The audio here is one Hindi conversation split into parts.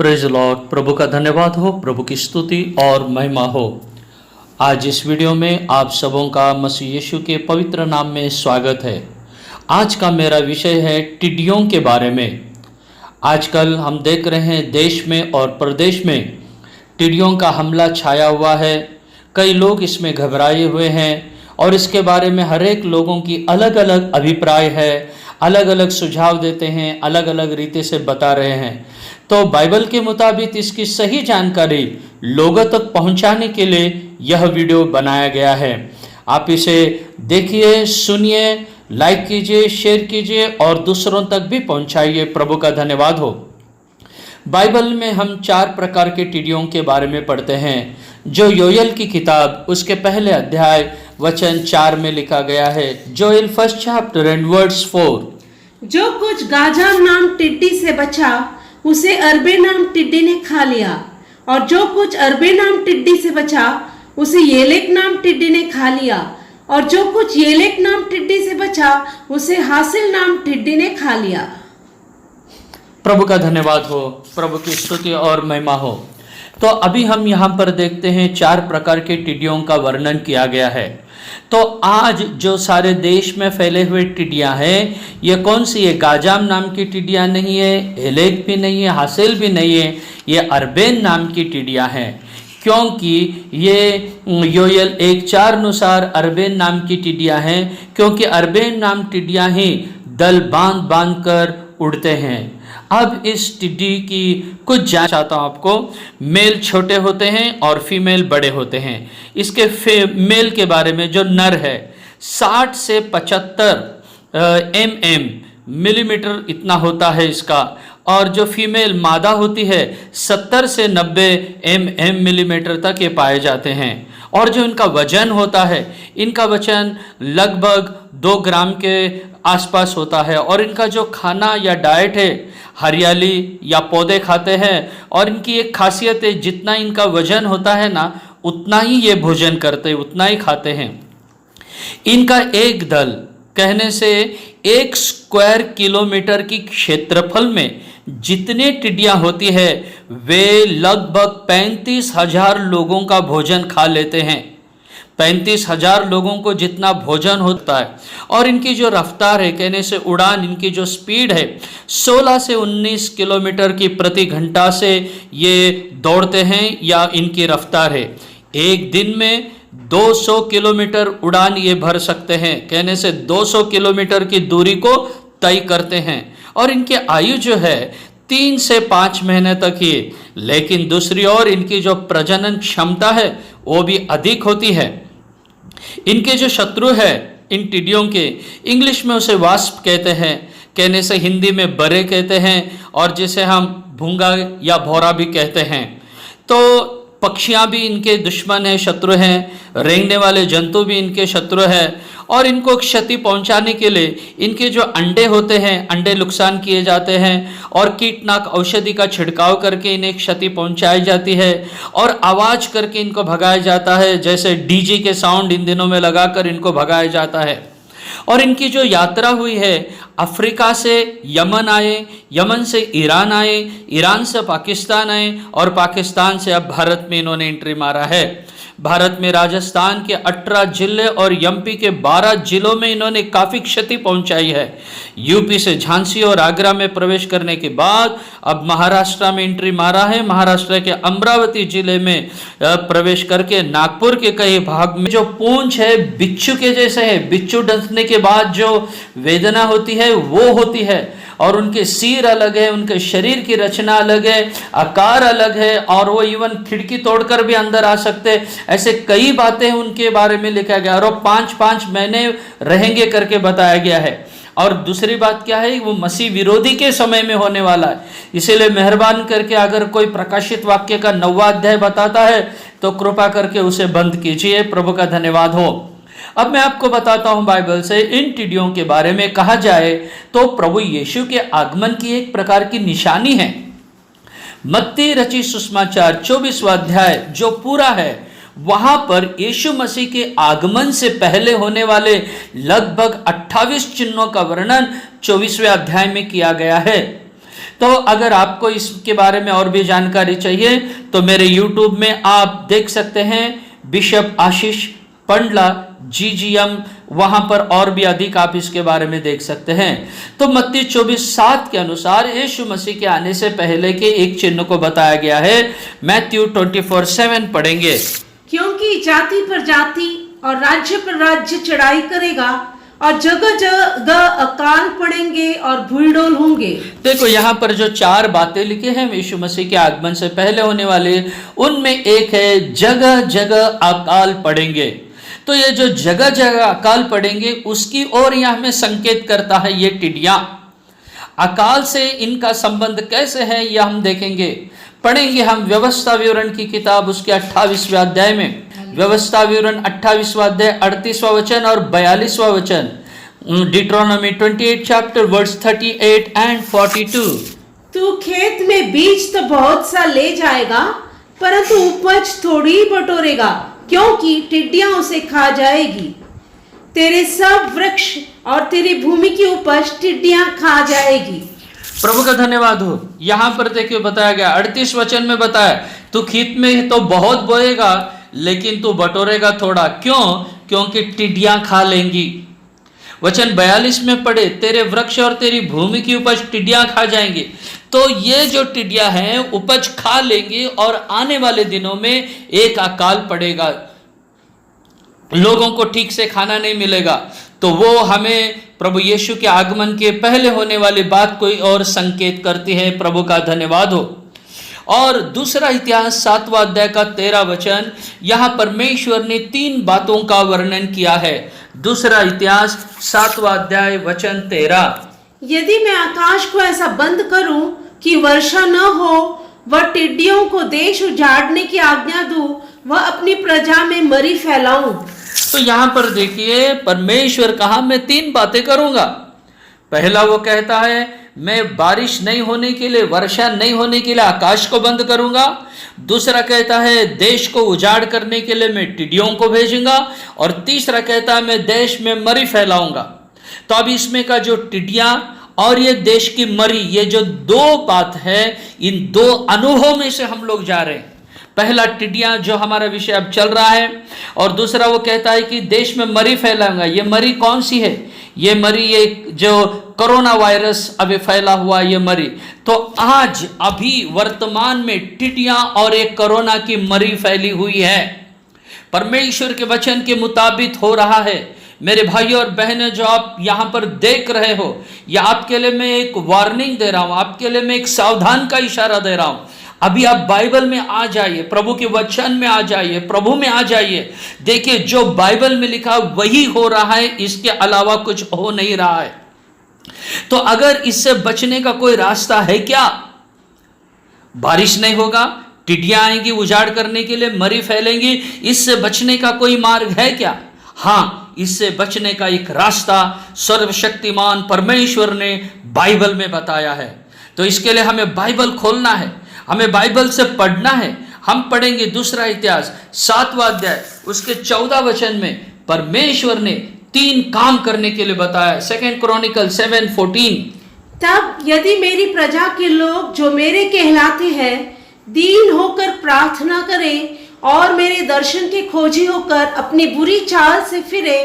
Praise Lord. प्रभु का धन्यवाद हो, प्रभु की स्तुति और महिमा हो। आज इस वीडियो में आप सबों का मसीह यीशु के पवित्र नाम में स्वागत है। आज का मेरा विषय है टिड्डियों के बारे में। आजकल हम देख रहे हैं देश में और प्रदेश में टिड्डियों का हमला छाया हुआ है। कई लोग इसमें घबराए हुए हैं और इसके बारे में हर एक लोगों की अलग अलग अभिप्राय है, अलग अलग सुझाव देते हैं, अलग अलग रीति से बता रहे हैं। तो बाइबल के मुताबिक इसकी सही जानकारी लोगों तक पहुंचाने के लिए यह वीडियो बनाया गया है। आप इसे देखिए, सुनिए, लाइक कीजिए, शेयर कीजिए और दूसरों तक भी पहुंचाइए। प्रभु का धन्यवाद हो। बाइबल में हम 4 प्रकार के टिड्डियों के बारे में पढ़ते हैं, जो योएल की किताब उसके पहले अध्याय वचन 4 में लिखा गया है। Joel 1 chapter and verse 4। जो कुछ गाजाम नाम टिड्डी से बचा उसे अरबे नाम टिड्डी ने खा लिया, और जो कुछ अरबे नाम टिड्डी से बचा उसे येलेक नाम टिड्डी ने खा लिया, और जो कुछ येलेक नाम टिड्डी से बचा उसे हासिल नाम टिड्डी ने खा लिया। प्रभु का धन्यवाद हो, प्रभु की स्तुति और महिमा हो। तो अभी हम यहाँ पर देखते हैं 4 प्रकार के टिड्डियों का वर्णन किया गया है। तो आज जो सारे देश में फैले हुए टिड्डियाँ हैं, ये कौन सी है? गाजाम नाम की टिड्डियाँ नहीं है, एलेक भी नहीं है, हासिल भी नहीं है, ये अरबेन नाम की टिड्डियाँ हैं। क्योंकि ये योएल 1:4 अनुसार अरबेन नाम की टिड्डियाँ हैं, क्योंकि अरबेन नाम टिड्डियाँ ही दल बांध बांध कर उड़ते हैं। अब इस टिड्डी की कुछ जान चाहता हूँ आपको। मेल छोटे होते हैं और फीमेल बड़े होते हैं। इसके मेल के बारे में, जो नर है 60 से 75 मिलीमीटर इतना होता है इसका, और जो फीमेल मादा होती है 70 से 90 मिलीमीटर तक ये पाए जाते हैं। और जो इनका वजन होता है, इनका वजन लगभग 2 ग्राम के आसपास होता है। और इनका जो खाना या डाइट है, हरियाली या पौधे खाते हैं। और इनकी एक खासियत है, जितना इनका वजन होता है ना, उतना ही ये भोजन करते हैं, उतना ही खाते हैं। इनका एक दल कहने से 1 स्क्वायर किलोमीटर की क्षेत्रफल में जितने टिड्डियां होती है, वे लगभग 35,000 लोगों का भोजन खा लेते हैं। 35,000 लोगों को जितना भोजन होता है। और इनकी जो रफ्तार है, कहने से उड़ान, इनकी जो स्पीड है 16 से 19 किलोमीटर की प्रति घंटा से ये दौड़ते हैं, या इनकी रफ्तार है। एक दिन में 200 किलोमीटर उड़ान ये भर सकते हैं, कहने से 200 किलोमीटर की दूरी को तय करते हैं। और इनकी आयु जो है 3 से 5 महीने तक ही। लेकिन दूसरी ओर इनकी जो प्रजनन क्षमता है वो भी अधिक होती है। इनके जो शत्रु है इन टिड्डियों के, इंग्लिश में उसे वास्प कहते हैं, कहने से हिंदी में बरे कहते हैं, और जिसे हम भूंगा या भौरा भी कहते हैं। तो पक्षियां भी इनके दुश्मन हैं, शत्रु हैं। रेंगने वाले जंतु भी इनके शत्रु हैं। और इनको क्षति पहुंचाने के लिए इनके जो अंडे होते हैं, अंडे नुकसान किए जाते हैं, और कीटनाशक औषधि का छिड़काव करके इन्हें क्षति पहुंचाई जाती है, और आवाज़ करके इनको भगाया जाता है, जैसे डीजे के साउंड इन दिनों में लगाकर इनको भगाया जाता है। और इनकी जो यात्रा हुई है, अफ्रीका से यमन आए, यमन से ईरान आए, ईरान से पाकिस्तान आए, और पाकिस्तान से अब भारत में इन्होंने एंट्री मारा है। भारत में राजस्थान के 18 जिले और एमपी के 12 जिलों में इन्होंने काफ़ी क्षति पहुंचाई है। यूपी से झांसी और आगरा में प्रवेश करने के बाद अब महाराष्ट्र में एंट्री मारा है। महाराष्ट्र के अमरावती जिले में प्रवेश करके नागपुर के कई भाग में जो पूंछ है बिच्छू के जैसे है, बिच्छू डसने के बाद जो वेदना होती है वो होती है। और उनके सिर अलग है, उनके शरीर की रचना अलग है, आकार अलग है, और वो इवन खिड़की तोड़कर भी अंदर आ सकते। ऐसे कई बातें उनके बारे में लिखा गया, और 5-5 महीने रहेंगे करके बताया गया है। और दूसरी बात क्या है, वो मसीह विरोधी के समय में होने वाला है। इसीलिए मेहरबान करके अगर कोई प्रकाशित वाक्य का 9वां अध्याय बताता है तो कृपा करके उसे बंद कीजिए। प्रभु का धन्यवाद हो। अब मैं आपको बताता हूं बाइबल से इन टिड्डियों के बारे में। कहा जाए तो प्रभु यीशु के आगमन की एक प्रकार की निशानी है। मत्ती रचित सुसमाचार 24वां अध्याय जो पूरा है, वहां पर यीशु मसीह के आगमन से पहले होने वाले लगभग 28 चिन्हों का वर्णन 24वें अध्याय में किया गया है। तो अगर आपको इसके बारे में और भी जानकारी चाहिए तो मेरे YouTube में आप देख सकते हैं, बिशप आशीष पंडला GGM, वहां पर और भी अधिक आप इसके बारे में देख सकते हैं। तो मत्ती 24:7 के अनुसार यीशु मसीह के आने से पहले के एक चिन्ह को बताया गया है। मैथ्यू 24:7 पढ़ेंगे। क्योंकि जाति पर जाति और राज्य पर राज्य चढ़ाई करेगा और जगह जगह अकाल पड़ेंगे और भूलडोल होंगे। देखो यहाँ पर जो 4 बातें लिखी हैं यीशु मसीह के आगमन से पहले होने वाले, उनमें एक है जगह जगह अकाल पड़ेंगे। तो ये जो जगह जगह अकाल पड़ेंगे उसकी ओर यह हमें संकेत करता है ये टिड्डियां। अकाल से इनका संबंध कैसे है यह हम देखेंगे, पढ़ेंगे हम व्यवस्था विवरण की किताब उसके 28वें अध्याय में। व्यवस्था विवरण 28वां अध्याय 38वां वचन और 42वां वचन। डिट्रोनॉमी 28 चैप्टर वर्स 38 एंड 42। तू खेत में बीज तो बहुत सा ले जाएगा परंतु उपज थोड़ी ही बटोरेगा क्योंकि टिड्डियां उसे खा जाएगी। तेरे सब वृक्ष और तेरी भूमि की उपज टिड्डियां खा जाएगी। प्रभु का धन्यवाद हो। यहाँ पर देखिए बताया गया 38 वचन में बताया, तू खेत में तो बहुत बोएगा लेकिन तू बटोरेगा थोड़ा। क्यों? क्योंकि टिड्डियां खा लेंगी। वचन 42 में पढ़े, तेरे वृक्ष और तेरी भूमि की उपज टिड्डियां खा जाएंगी। तो ये जो टिड्डियां हैं उपज खा लेंगी और आने वाले दिनों में एक अकाल पड़ेगा, लोगों को ठीक से खाना नहीं मिलेगा। तो वो हमें प्रभु यीशु के आगमन के पहले होने वाली बात कोई और संकेत करती है। प्रभु का धन्यवाद हो। और दूसरा इतिहास 7वां अध्याय का 13 वचन, यहां परमेश्वर ने 3 बातों का वर्णन किया है। दूसरा इतिहास 7वां अध्याय वचन 13। यदि मैं आकाश को ऐसा बंद करूं कि वर्षा न हो, वह टिड्डियों को देश उजाड़ने की आज्ञा दूं, वह अपनी प्रजा में मरी फैलाऊं। तो यहां पर देखिए परमेश्वर कहा मैं 3 बातें करूंगा। पहला वो कहता है मैं बारिश नहीं होने के लिए, वर्षा नहीं होने के लिए आकाश को बंद करूंगा। दूसरा कहता है देश को उजाड़ करने के लिए मैं टिड्डियों को भेजूंगा। और तीसरा कहता है मैं देश में मरी फैलाऊंगा। तो अब इसमें का जो टिड्डियां और ये देश की मरी, ये जो 2 बात है, इन 2 अनुभव में से हम लोग जा रहे हैं। पहला टिड्डियां जो हमारा विषय अब चल रहा है, और दूसरा वो कहता है कि देश में मरी फैलाऊंगा। ये मरी कौन सी है? ये मरी ये जो कोरोना वायरस अभी फैला हुआ ये मरी। तो आज अभी वर्तमान में टिड्डियां और एक कोरोना की मरी फैली हुई है। परमेश्वर के वचन के मुताबिक हो रहा है। मेरे भाई और बहनें जो आप यहाँ पर देख रहे हो, या आपके लिए मैं एक वार्निंग दे रहा हूँ, आपके लिए मैं एक सावधान का इशारा दे रहा हूँ। अभी आप बाइबल में आ जाइए, प्रभु के वचन में आ जाइए, प्रभु में आ जाइए। देखिए जो बाइबल में लिखा वही हो रहा है, इसके अलावा कुछ हो नहीं रहा है। तो अगर इससे बचने का कोई रास्ता है क्या? बारिश नहीं होगा, टिड्डियां आएंगी उजाड़ करने के लिए, मरी फैलेंगी, इससे बचने का कोई मार्ग है क्या? हाँ, इससे बचने का एक रास्ता सर्वशक्तिमान परमेश्वर ने बाइबल में बताया है। तो इसके लिए हमें बाइबल खोलना है, हमें बाइबल से पढ़ना है। हम पढ़ेंगे दूसरा इतिहास 7वां अध्याय उसके 14 वचन में परमेश्वर ने 3 काम करने के लिए बताया। 2 क्रॉनिकल 7:14। तब यदि मेरी प्रजा के लोग जो मेरे कहलाते हैं दीन होकर प्रार्थना करें और मेरे दर्शन के खोजी होकर अपनी बुरी चाल से फिरे,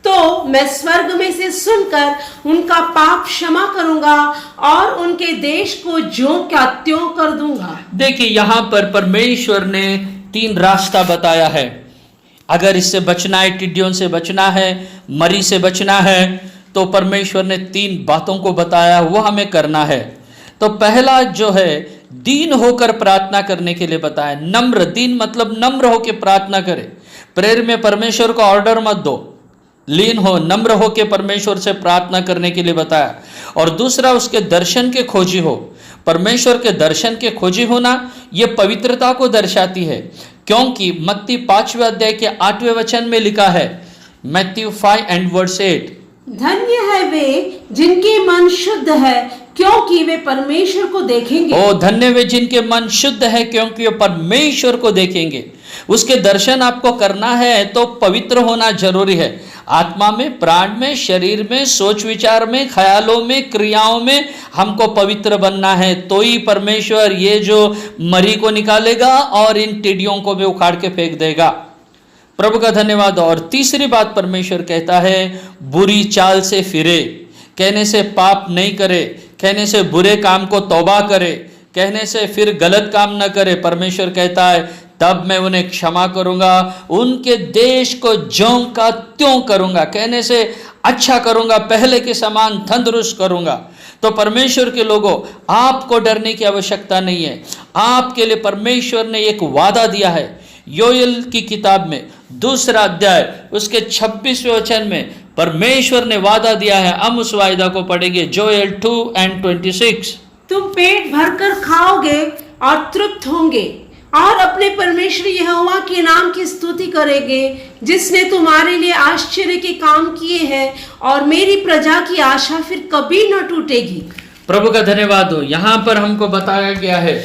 तो मैं स्वर्ग में से सुनकर उनका पाप क्षमा करूंगा और उनके देश को ज्यों का त्यों कर दूंगा। देखिए यहाँ पर परमेश्वर ने 3 रास्ता बताया है। अगर इससे बचना है, टिड्डियों से बचना है, मरी से बचना है, तो परमेश्वर ने 3 बातों को बताया, वो हमें करना है। तो पहला जो है दीन होकर प्रार्थना करने के लिए बताया। नम्र, दीन मतलब नम्र होकर प्रार्थना करे। प्रेयर में परमेश्वर को ऑर्डर मत दो, लीन हो, नम्र हो के परमेश्वर से प्रार्थना करने के लिए बताया। और दूसरा उसके दर्शन के खोजी हो। परमेश्वर के दर्शन के खोजी होना ये पवित्रता को दर्शाती है, क्योंकि मत्ती 5वें अध्याय के 8वें वचन में लिखा है, मैथ्यू 5:8, धन्य है वे जिनके मन शुद्ध है क्योंकि वे परमेश्वर को देखेंगे। ओ धन्य वे जिनके मन शुद्ध है क्योंकि वे परमेश्वर को देखेंगे। उसके दर्शन आपको करना है तो पवित्र होना जरूरी है। आत्मा में, प्राण में, शरीर में, सोच विचार में, ख्यालों में, क्रियाओं में हमको पवित्र बनना है। तो ही परमेश्वर ये जो मरी को निकालेगा और इन टिड्डियों को भी उखाड़ के फेंक देगा। प्रभु का धन्यवाद। और तीसरी बात परमेश्वर कहता है, बुरी चाल से फिरे, कहने से पाप नहीं करे, कहने से बुरे काम को तौबा करे, कहने से फिर गलत काम न करे। परमेश्वर कहता है तब मैं उन्हें क्षमा करूंगा, उनके देश को ज्यों का त्यों करूंगा, कहने से अच्छा करूंगा, पहले के समान तंदुरुस्त करूंगा। तो परमेश्वर के लोगों, आपको डरने की आवश्यकता नहीं है। आपके लिए परमेश्वर ने एक वादा दिया है। योएल की किताब में 2 अध्याय उसके 26वें वचन में परमेश्वर ने वादा दिया है। हम उस वायदा को पढ़ेंगे, जोएल 2:26। तुम पेट भरकर खाओगे और तृप्त होंगे और अपने परमेश्वर यहोवा के नाम की स्तुति करेंगे, जिसने तुम्हारे लिए आश्चर्य के काम किए हैं, और मेरी प्रजा की आशा फिर कभी न टूटेगी। प्रभु का धन्यवाद हो। यहाँ पर हमको बताया गया है,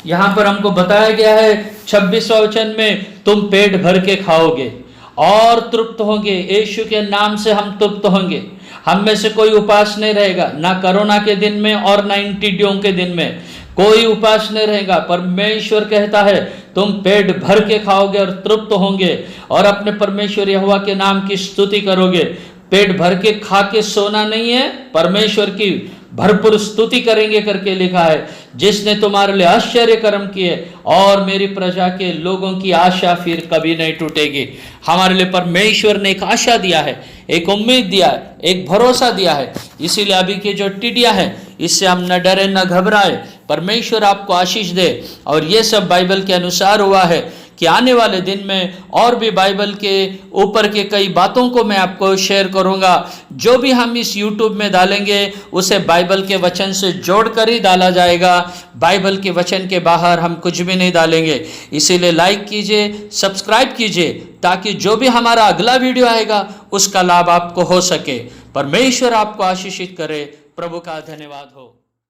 यहाँ पर हमको बताया गया है 26वां वचन में, तुम पेट भर के खाओगे और तृप्त होंगे। यीशु के नाम से हम तृप्त होंगे। हम में से कोई उपास नहीं रहेगा, ना कोरोना के दिन में और ना इन टिड्डियों के दिन में कोई उपास नहीं रहेगा। परमेश्वर कहता है तुम पेट भर के खाओगे और तृप्त होंगे और अपने परमेश्वर यहोवा के नाम की स्तुति करोगे। पेट भर के खा के सोना नहीं है, परमेश्वर की भरपूर स्तुति करेंगे करके लिखा है, जिसने तुम्हारे लिए आश्चर्य कर्म किए और मेरी प्रजा के लोगों की आशा फिर कभी नहीं टूटेगी। हमारे लिए परमेश्वर ने एक आशा दिया है, एक उम्मीद दिया है, एक भरोसा दिया है। इसीलिए अभी की जो टिड्डियां हैं, इससे हम न डरे न घबराए। परमेश्वर आपको आशीष दे। और ये सब बाइबल के अनुसार हुआ है कि आने वाले दिन में और भी बाइबल के ऊपर के कई बातों को मैं आपको शेयर करूंगा। जो भी हम इस YouTube में डालेंगे उसे बाइबल के वचन से जोड़कर ही डाला जाएगा। बाइबल के वचन के बाहर हम कुछ भी नहीं डालेंगे। इसीलिए लाइक कीजिए, सब्सक्राइब कीजिए, ताकि जो भी हमारा अगला वीडियो आएगा उसका लाभ आपको हो सके। परमेश्वर आपको आशीषित करे। प्रभु का धन्यवाद हो।